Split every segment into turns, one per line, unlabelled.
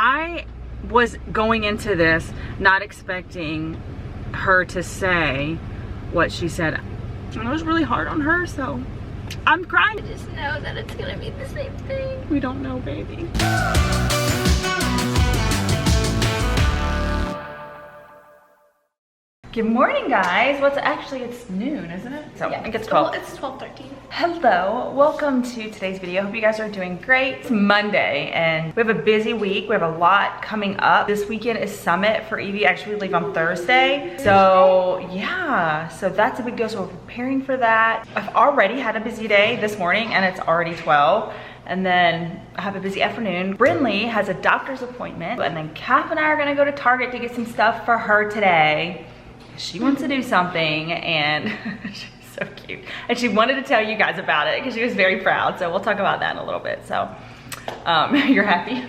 I was going into this not expecting her to say what she said. And it was really hard on her, so I'm crying.
I just know that it's gonna be the same thing.
We don't know, baby. Good morning, guys. It's noon, isn't it? So
yeah,
I think it's 12.
It's 12:13.
Hello, welcome to today's video. Hope you guys are doing great. It's Monday and we have a busy week. We have a lot coming up. This weekend is Summit for Evie. Actually, we leave on Thursday. So yeah, so that's a big deal. So we're preparing for that. I've already had a busy day this morning and it's already 12. And then I have a busy afternoon. Brinley has a doctor's appointment. And then Kath and I are gonna go to Target to get some stuff for her today. She wants to do something and she's so cute. And she wanted to tell you guys about it because she was very proud. So we'll talk about that in a little bit. So you're happy?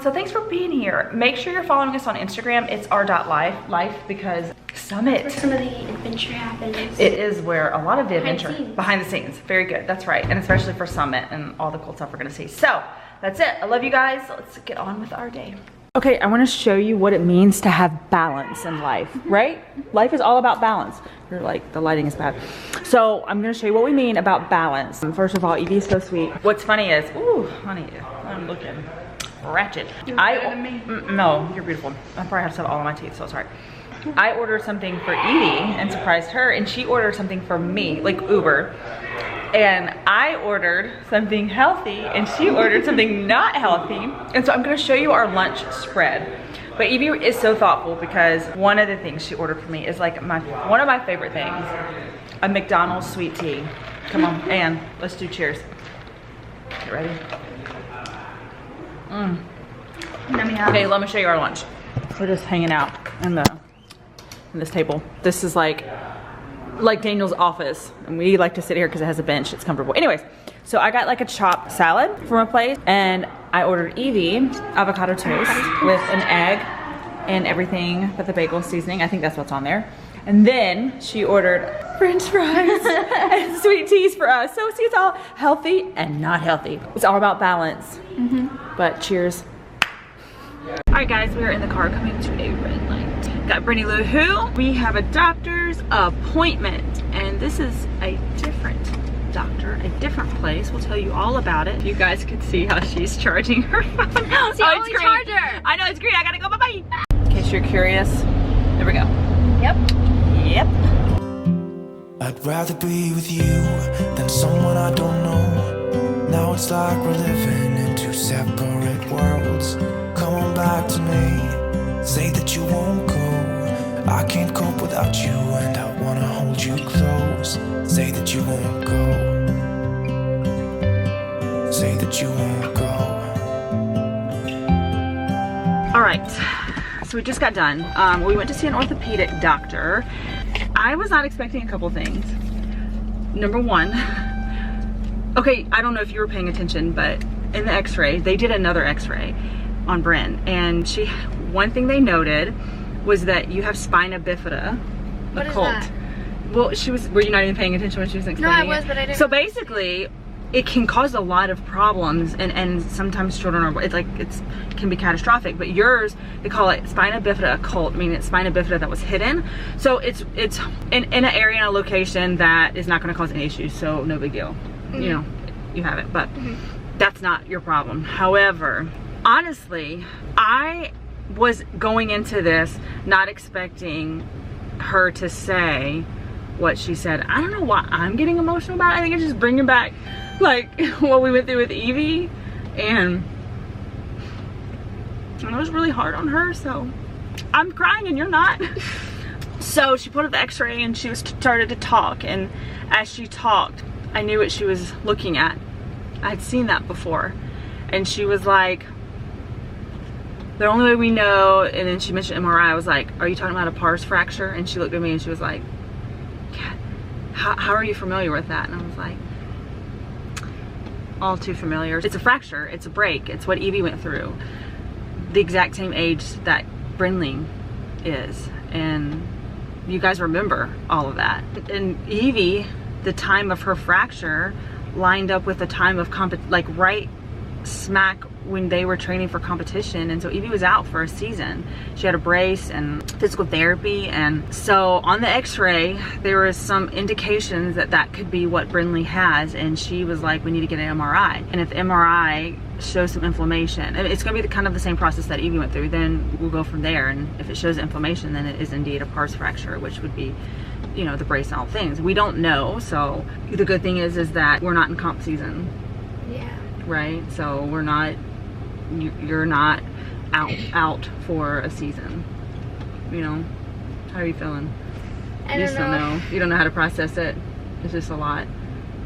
So thanks for being here. Make sure you're following us on Instagram. It's r.life because Summit.
Where some of the adventure happens.
It is where a lot of the adventure,
scenes.
behind the scenes. Very good, that's right. And especially for Summit and all the cool stuff we're gonna see. So that's it, I love you guys. Let's get on with our day. Okay, I wanna show you what it means to have balance in life, right? Life is all about balance. You're like, the lighting is bad. So I'm gonna show you what we mean about balance. First of all, Evie's so sweet. What's funny is, ooh, honey, I'm looking ratchet.
You're better than me.
No, you're beautiful. I probably have to have all of my teeth, so sorry. I ordered something for Evie and surprised her, and she ordered something for me, like Uber. And I ordered something healthy and she ordered something not healthy. And so I'm gonna show you our lunch spread. But Evie is so thoughtful because one of the things she ordered for me is like one of my favorite things, a McDonald's sweet tea. Come on, Anne, let's do cheers. You ready? Okay, let me show you our lunch. We're just hanging out in this table. This is like Daniel's office, and we like to sit here because it has a bench. It's comfortable. Anyways, so I got like a chopped salad from a place, and I ordered Evie avocado toast with an egg and everything but the bagel seasoning. I think that's what's on there. And then she ordered French fries and sweet teas for us. So see, it's all healthy and not healthy. It's all about balance. But cheers. All right, guys, we are in the car coming to a red light. Got Brinley Lou who? We have a doctor's appointment, and this is a different doctor, a different place. We'll tell you all about it. You guys can see how she's charging her phone.
It's the only charger.
I know, it's green. I gotta go. Bye-bye. In case you're curious, there we go.
Yep.
Yep.
I'd rather be with you than someone I don't know. Now it's like we're living in two separate worlds. Come on back to me. Say that you won't go. I can't cope without you, and I wanna hold you close. Say that you won't go. Say that you won't go.
All right, so we just got done. We went to see an orthopedic doctor. I was not expecting a couple things. Number one, okay, I don't know if you were paying attention, but in the x-ray, they did another x-ray on Bryn, and one thing they noted was that you have spina bifida.
What is that?
Well, were you not even paying attention when she was explaining it?
No, I was, but I didn't.
So basically, it can cause a lot of problems, and sometimes children are, it can be catastrophic, but yours, they call it spina bifida occult. I mean, it's spina bifida that was hidden. So it's in an area, in a location that is not gonna cause any issues, so no big deal. You know, you have it, but that's not your problem. However, honestly, I was going into this not expecting her to say what she said. I don't know why I'm getting emotional about it. I think it's just bringing back like what we went through with Evie, and it was really hard on her, so I'm crying and you're not. So she put up the x-ray and she started to talk, and as she talked, I knew what she was looking at. I had seen that before, and she was like, the only way we know, and then she mentioned MRI. I was like, are you talking about a pars fracture? And she looked at me and she was like, yeah, how are you familiar with that? And I was like, all too familiar. It's a fracture, it's a break, it's what Evie went through. The exact same age that Brinley is. And you guys remember all of that. And Evie, the time of her fracture lined up with the time of right smack when they were training for competition, and so Evie was out for a season. She had a brace and physical therapy, and so on the x-ray there was some indications that that could be what Brinley has, and she was like, we need to get an MRI, and if the MRI shows some inflammation, it's going to be kind of the same process that Evie went through, then we'll go from there, and if it shows inflammation, then it is indeed a pars fracture, which would be, you know, the brace and all things. We don't know, so the good thing is that we're not in comp season.
Yeah.
Right? So we're not, you're not out for a season. You know? How are you feeling?
I
You just don't know. You don't know how to process it. It's just a lot.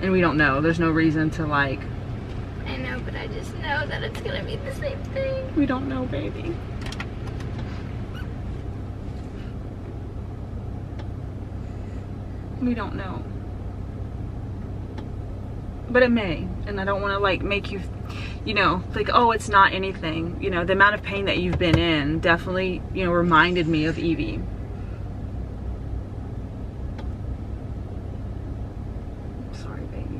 And we don't know. There's no reason to like...
I know, but I just know that it's gonna be the same thing.
We don't know, baby. We don't know. But it may, and I don't want to like make you, you know, like, oh, it's not anything. You know, the amount of pain that you've been in definitely, you know, reminded me of Evie. Sorry, baby.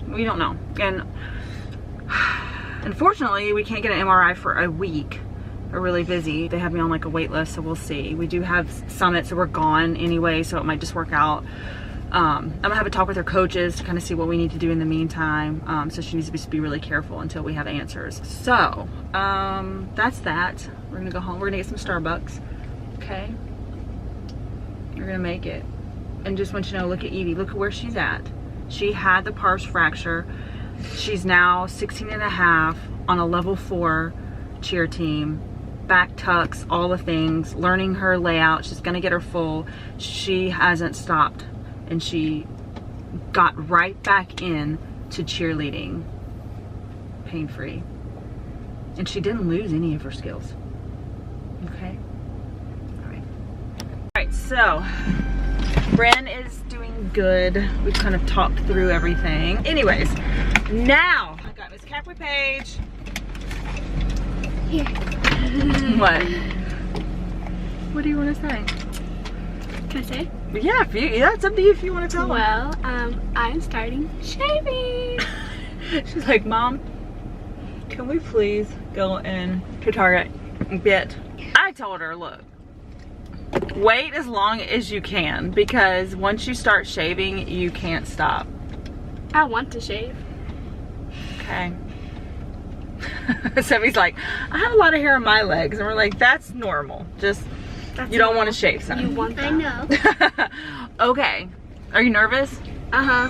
We don't know. And unfortunately, we can't get an MRI for a week. Are really busy. They have me on like a wait list, so we'll see. We do have summits, so we're gone anyway, so it might just work out. I'm gonna have a talk with her coaches to kind of see what we need to do in the meantime. So she needs to be really careful until we have answers. So that's that. We're gonna go home. We're gonna get some Starbucks. Okay, we're gonna make it. And just want you to know, look at Evie. Look at where she's at. She had the pars fracture. She's now 16 and a half on a level 4 cheer team. Back tucks, all the things, learning her layout. She's gonna get her full. She hasn't stopped, and she got right back in to cheerleading pain-free, and she didn't lose any of her skills. Okay, all right, so Bren is doing good. We've kind of talked through everything. Anyways, now I got Miss Kapri Page.
Here.
What? What do you want to say?
Can I say?
Yeah, it's up to you if you want to tell them.
Well, I'm starting shaving.
She's like, Mom, can we please go in to Target and get... I told her, look, wait as long as you can, because once you start shaving, you can't stop.
I want to shave.
Okay. Sebi's like, I have a lot of hair on my legs, and we're like, that's normal. Just, you don't want to shave, son.
You want that? I know.
Okay. Are you nervous?
Uh-huh.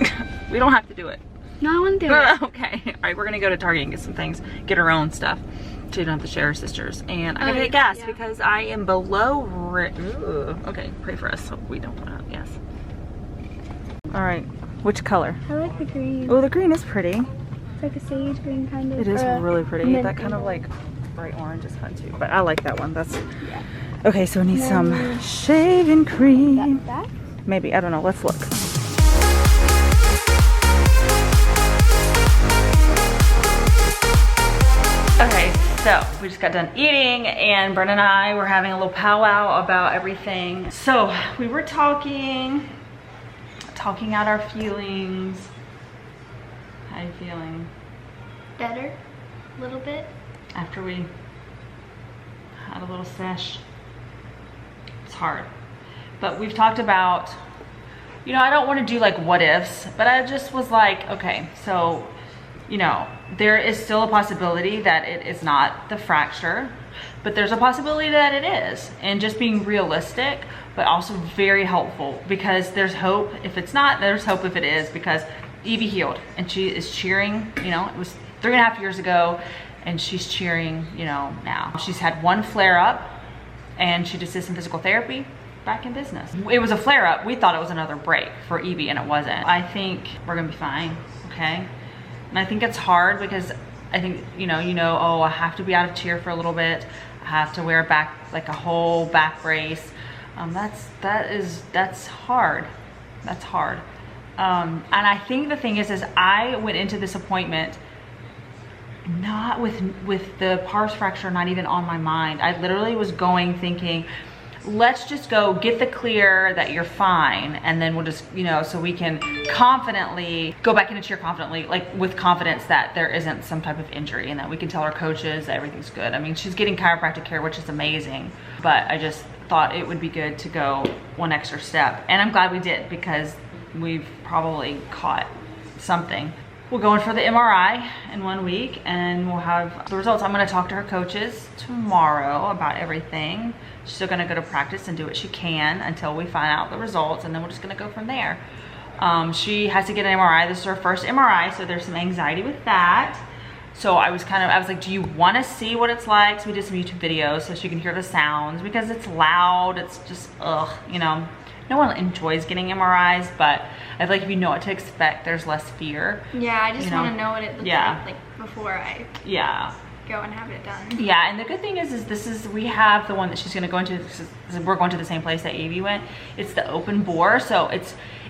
We don't have to do it.
No, I want to do it.
Okay. All right, we're gonna go to Target and get some things, get our own stuff, so you don't have to share our sisters. And I gotta get gas because I am below. Okay, pray for us so we don't run out of gas. All right, which color?
I like the green.
Oh, the green is pretty.
It's like a sage green kind of.
It is really pretty. That kind of like bright orange is fun too, but I like that one. That's okay. So we need some shaving cream.
That?
Maybe, I don't know. Let's look. Okay, so we just got done eating, and Bren and I were having a little powwow about everything. So we were talking out our feelings. How are you feeling?
Better, a little bit.
After we had a little sesh. It's hard. But we've talked about, you know, I don't want to do like what ifs, but I just was like, okay, so, you know, there is still a possibility that it is not the fracture, but there's a possibility that it is. And just being realistic, but also very helpful, because there's hope if it's not, there's hope if it is, because Evie healed and she is cheering. You know, it was 3.5 years ago, and she's cheering, you know, now. She's had one flare up, and she just did some physical therapy, back in business. It was a flare up. We thought it was another break for Evie, and it wasn't. I think we're gonna be fine, okay? And I think it's hard because I think, you know, oh, I have to be out of cheer for a little bit. I have to wear like a whole back brace. That's hard. That's hard. And I think the thing is I went into this appointment not with the pars fracture not even on my mind. I literally was going thinking, let's just go get the clear that you're fine, and then we'll just, you know, so we can confidently go back into cheer confidently, like with confidence that there isn't some type of injury, and that we can tell our coaches that everything's good. I mean, she's getting chiropractic care, which is amazing, but I just thought it would be good to go one extra step, and I'm glad we did, because we've probably caught something. We'll go in for the MRI in 1 week, and we'll have the results. I'm gonna talk to her coaches tomorrow about everything. She's still gonna go to practice and do what she can until we find out the results, and then we're just gonna go from there. She has to get an MRI. This is her first MRI, so there's some anxiety with that. So I was like, do you wanna see what it's like? So we did some YouTube videos so she can hear the sounds, because it's loud, it's just, ugh, you know. No one enjoys getting MRIs, but I feel like if you know what to expect, there's less fear.
Yeah, I just want to know what it looks like before I go and have it done.
Yeah, and the good thing is we have the one that she's gonna go into. We're going to the same place that Evie went. It's the open bore, so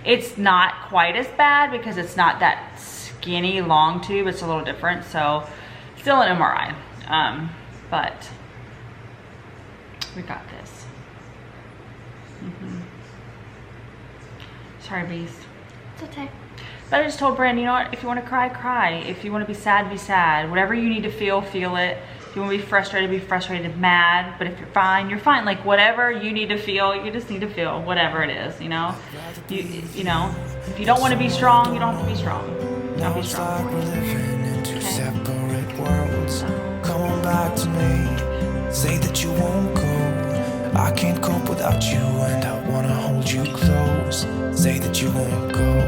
it's not quite as bad because it's not that skinny long tube. It's a little different, so still an MRI, but we got this. Sorry, Beast.
It's okay.
But I just told Bryn, you know what? If you want to cry, cry. If you want to be sad, be sad. Whatever you need to feel, feel it. If you want to be frustrated, mad. But if you're fine, you're fine. Like, whatever you need to feel, you just need to feel whatever it is, you know? You know, if you don't want to be strong, you don't have to be strong. Don't be strong.
We're living in two separate worlds. Come on back to me. Say that you won't go. I can't cope without you, and I wanna hold you close. Say that you won't go.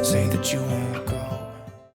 Say that you won't